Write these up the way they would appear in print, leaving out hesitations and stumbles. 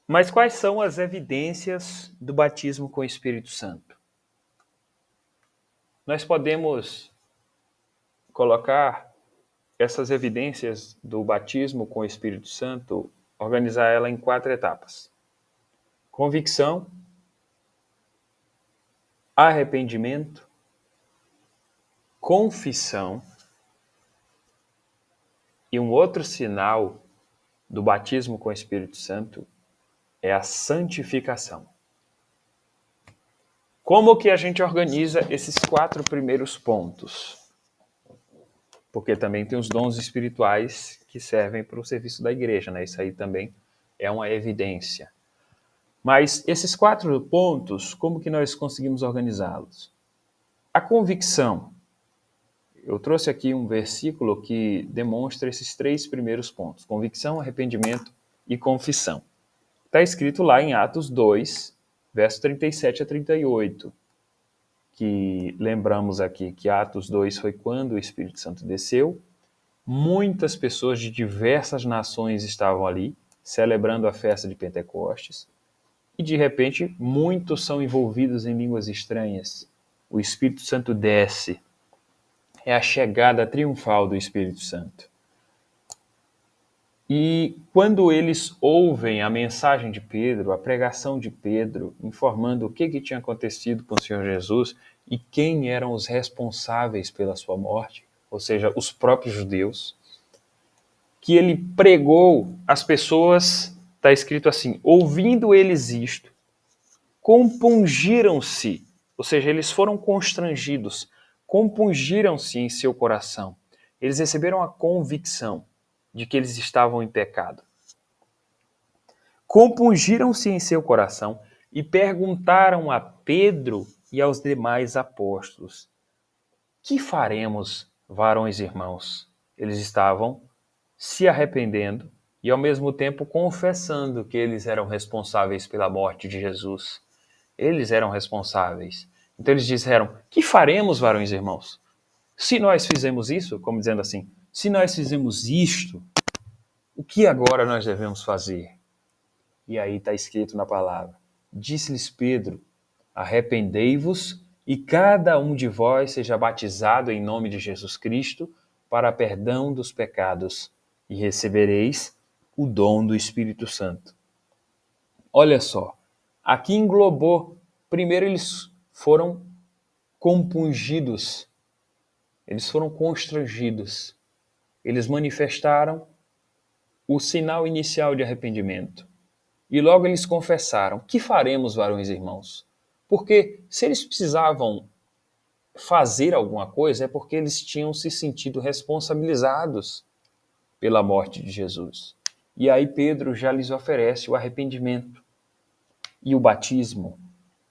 Mas quais são as evidências do batismo com o Espírito Santo? Nós podemos colocar essas evidências do batismo com o Espírito Santo, organizar ela em 4 etapas: convicção, arrependimento, confissão, e um outro sinal do batismo com o Espírito Santo é a santificação. Como que a gente organiza esses 4 primeiros pontos? Porque também tem os dons espirituais que servem para o serviço da igreja, né? Isso aí também é uma evidência. Mas esses 4 pontos, como que nós conseguimos organizá-los? A convicção. Eu trouxe aqui um versículo que demonstra esses 3 primeiros pontos: convicção, arrependimento e confissão. Está escrito lá em Atos 2, verso 37 a 38, que lembramos aqui que Atos 2 foi quando o Espírito Santo desceu. Muitas pessoas de diversas nações estavam ali, celebrando a festa de Pentecostes, e de repente muitos são envolvidos em línguas estranhas. O Espírito Santo desce. É a chegada triunfal do Espírito Santo. E quando eles ouvem a mensagem de Pedro, a pregação de Pedro, informando o que tinha acontecido com o Senhor Jesus e quem eram os responsáveis pela sua morte, ou seja, os próprios judeus, que ele pregou, as pessoas, está escrito assim, ouvindo eles isto, compungiram-se, ou seja, eles foram constrangidos, compungiram-se em seu coração. Eles receberam a convicção de que eles estavam em pecado. Compungiram-se em seu coração e perguntaram a Pedro e aos demais apóstolos: que faremos, varões irmãos? Eles estavam se arrependendo e ao mesmo tempo confessando que eles eram responsáveis pela morte de Jesus. Eles eram responsáveis. Então eles disseram: que faremos, varões irmãos? Se nós fizemos isso, como dizendo assim, se nós fizemos isto, o que agora nós devemos fazer? E aí está escrito na palavra: disse-lhes Pedro: arrependei-vos e cada um de vós seja batizado em nome de Jesus Cristo para perdão dos pecados e recebereis o dom do Espírito Santo. Olha só, aqui englobou, primeiro eles foram compungidos, eles foram constrangidos, eles manifestaram o sinal inicial de arrependimento. E logo eles confessaram: que faremos, varões e irmãos? Porque se eles precisavam fazer alguma coisa, é porque eles tinham se sentido responsabilizados pela morte de Jesus. E aí Pedro já lhes oferece o arrependimento e o batismo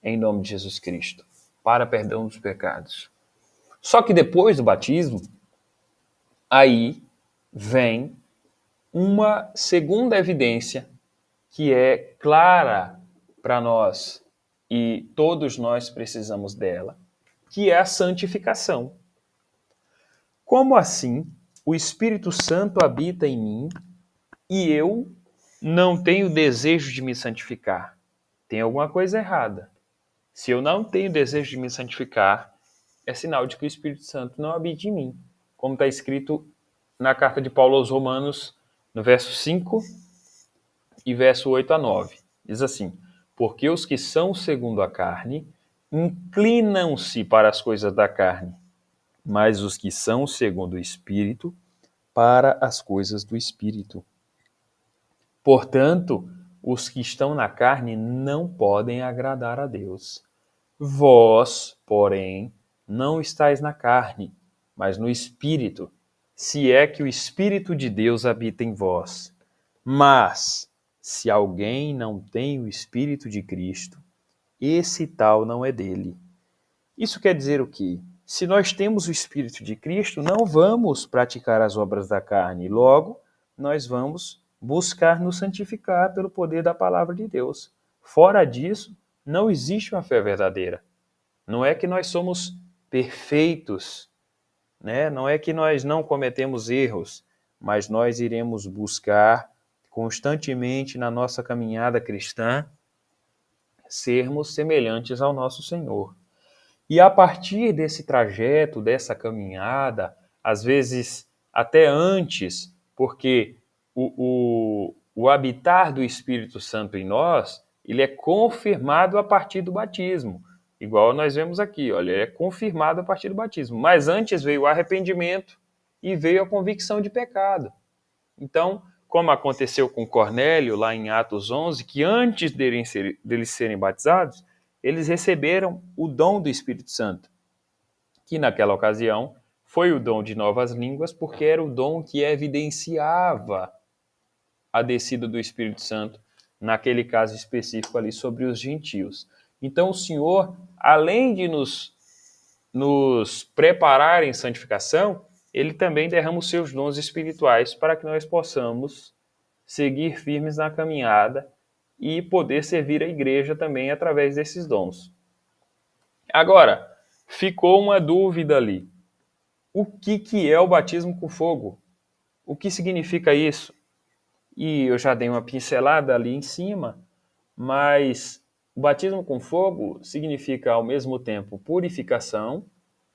em nome de Jesus Cristo, para perdão dos pecados. Só que depois do batismo, aí vem uma segunda evidência que é clara para nós e todos nós precisamos dela, que é a santificação. Como assim o Espírito Santo habita em mim e eu não tenho desejo de me santificar? Tem alguma coisa errada. Se eu não tenho desejo de me santificar, é sinal de que o Espírito Santo não habita em mim. Como está escrito na carta de Paulo aos Romanos, no verso 5 e verso 8 a 9. Diz assim: porque os que são segundo a carne inclinam-se para as coisas da carne, mas os que são segundo o Espírito, para as coisas do Espírito. Portanto, os que estão na carne não podem agradar a Deus. Vós, porém, não estáis na carne, mas no Espírito, se é que o Espírito de Deus habita em vós. Mas, se alguém não tem o Espírito de Cristo, esse tal não é dele. Isso quer dizer o quê? Se nós temos o Espírito de Cristo, não vamos praticar as obras da carne. Logo, nós vamos buscar nos santificar pelo poder da palavra de Deus. Fora disso, não existe uma fé verdadeira. Não é que nós somos perfeitos, né? Não é que nós não cometemos erros, mas nós iremos buscar constantemente na nossa caminhada cristã, sermos semelhantes ao nosso Senhor. E a partir desse trajeto, dessa caminhada, às vezes até antes, porque o habitar do Espírito Santo em nós, ele é confirmado a partir do batismo. Igual nós vemos aqui, olha, é confirmado a partir do batismo. Mas antes veio o arrependimento e veio a convicção de pecado. Então, como aconteceu com Cornélio, lá em Atos 11, que antes deles serem batizados, eles receberam o dom do Espírito Santo, que naquela ocasião foi o dom de novas línguas, porque era o dom que evidenciava a descida do Espírito Santo, naquele caso específico ali sobre os gentios. Então o Senhor, além de nos preparar em santificação, ele também derrama os seus dons espirituais para que nós possamos seguir firmes na caminhada e poder servir a igreja também através desses dons. Agora, ficou uma dúvida ali. O que é o batismo com fogo? O que significa isso? E eu já dei uma pincelada ali em cima, mas o batismo com fogo significa ao mesmo tempo purificação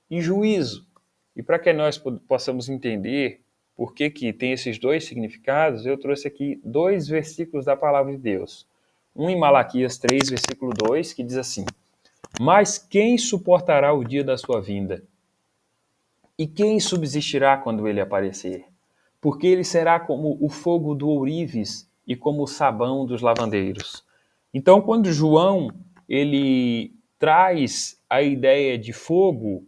e juízo. E para que nós possamos entender por que tem esses dois significados, eu trouxe aqui 2 versículos da palavra de Deus. Um em Malaquias 3, versículo 2, que diz assim: Mas quem suportará o dia da sua vinda? E quem subsistirá quando ele aparecer? Porque ele será como o fogo do ourives e como o sabão dos lavandeiros. Então, quando João ele traz a ideia de fogo,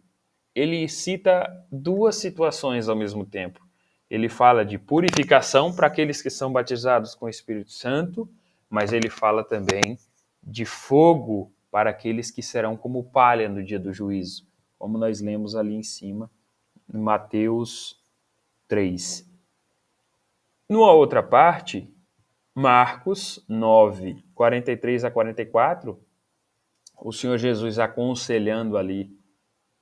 ele cita 2 situações ao mesmo tempo. Ele fala de purificação para aqueles que são batizados com o Espírito Santo, mas ele fala também de fogo para aqueles que serão como palha no dia do juízo, como nós lemos ali em cima, em Mateus 3. Numa outra parte, Marcos 9, 43 a 44, o Senhor Jesus aconselhando ali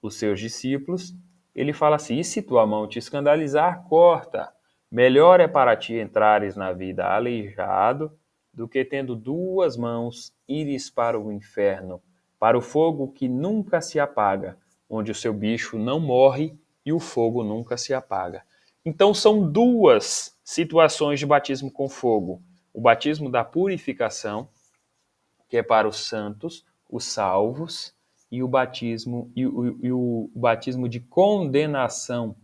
os seus discípulos, ele fala assim: e se tua mão te escandalizar, corta. Melhor é para ti entrares na vida aleijado do que tendo 2 mãos ires para o inferno, para o fogo que nunca se apaga, onde o seu bicho não morre e o fogo nunca se apaga. Então são 2 situações de batismo com fogo. O batismo da purificação, que é para os santos, os salvos, e o batismo de condenação,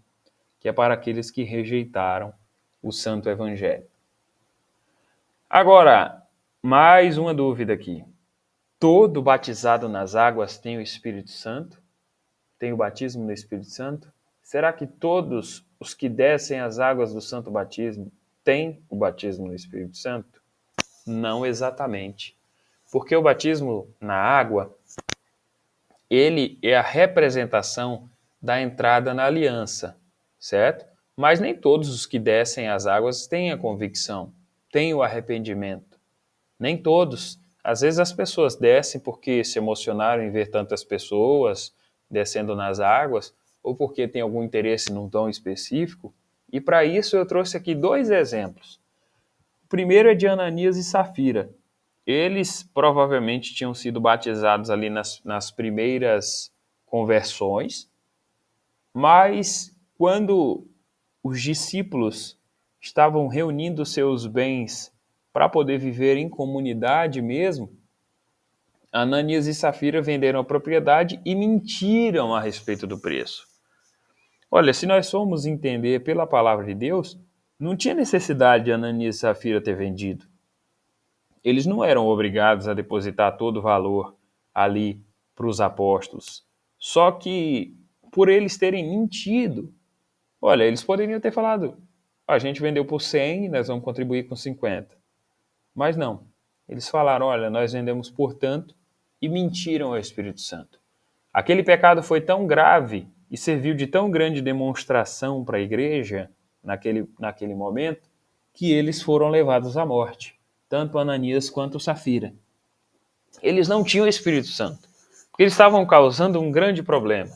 que é para aqueles que rejeitaram o santo evangelho. Agora, mais uma dúvida aqui. Todo batizado nas águas tem o Espírito Santo? Tem o batismo no Espírito Santo? Será que todos os que descem as águas do santo batismo têm o batismo no Espírito Santo? Não exatamente. Porque o batismo na água, ele é a representação da entrada na aliança, certo? Mas nem todos os que descem as águas têm a convicção, têm o arrependimento. Nem todos. Às vezes as pessoas descem porque se emocionaram em ver tantas pessoas descendo nas águas, ou porque tem algum interesse num dom específico. E para isso eu trouxe aqui 2 exemplos. O primeiro é de Ananias e Safira. Eles provavelmente tinham sido batizados ali nas primeiras conversões, mas quando os discípulos estavam reunindo seus bens para poder viver em comunidade mesmo, Ananias e Safira venderam a propriedade e mentiram a respeito do preço. Olha, se nós formos entender pela palavra de Deus, não tinha necessidade de Ananias e Safira ter vendido. Eles não eram obrigados a depositar todo o valor ali para os apóstolos. Só que, por eles terem mentido, olha, eles poderiam ter falado: a gente vendeu por 100, nós vamos contribuir com 50. Mas não. Eles falaram: olha, nós vendemos por tanto, e mentiram ao Espírito Santo. Aquele pecado foi tão grave e serviu de tão grande demonstração para a igreja naquele momento, que eles foram levados à morte, tanto Ananias quanto Safira. Eles não tinham o Espírito Santo, porque eles estavam causando um grande problema.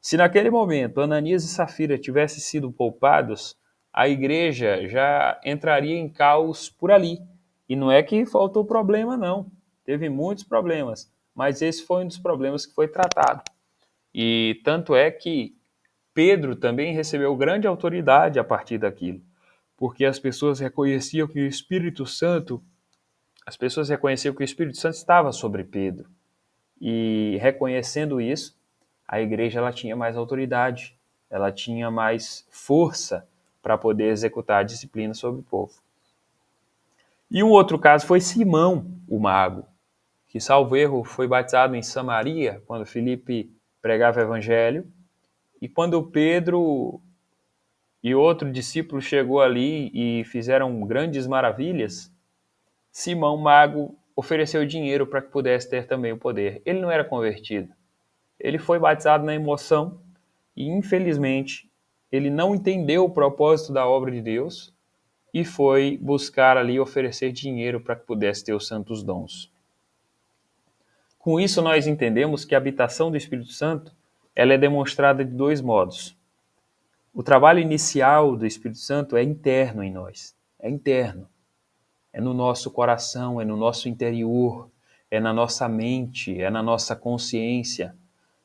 Se naquele momento Ananias e Safira tivessem sido poupados, a igreja já entraria em caos por ali. E não é que faltou problema, não. Teve muitos problemas, mas esse foi um dos problemas que foi tratado. E tanto é que Pedro também recebeu grande autoridade a partir daquilo, porque as pessoas reconheciam que o Espírito Santo estava sobre Pedro. E reconhecendo isso, a igreja ela tinha mais autoridade, ela tinha mais força para poder executar a disciplina sobre o povo. E um outro caso foi Simão, o mago, que, salvo erro, foi batizado em Samaria, quando Filipe pregava o evangelho. E quando Pedro e outro discípulo chegou ali e fizeram grandes maravilhas, Simão, mago, ofereceu dinheiro para que pudesse ter também o poder. Ele não era convertido. Ele foi batizado na emoção e, infelizmente, ele não entendeu o propósito da obra de Deus e foi buscar ali oferecer dinheiro para que pudesse ter os santos dons. Com isso, nós entendemos que a habitação do Espírito Santo ela é demonstrada de dois modos. O trabalho inicial do Espírito Santo é interno em nós, é interno. É no nosso coração, é no nosso interior, é na nossa mente, é na nossa consciência,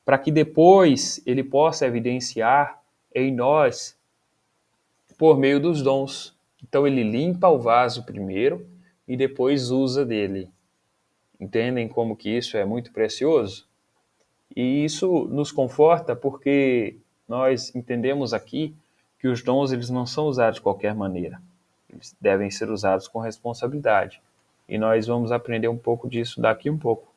para que depois ele possa evidenciar em nós por meio dos dons. Então ele limpa o vaso primeiro e depois usa dele. Entendem como que isso é muito precioso? E isso nos conforta porque nós entendemos aqui que os dons eles não são usados de qualquer maneira. Eles devem ser usados com responsabilidade. E nós vamos aprender um pouco disso daqui um pouco.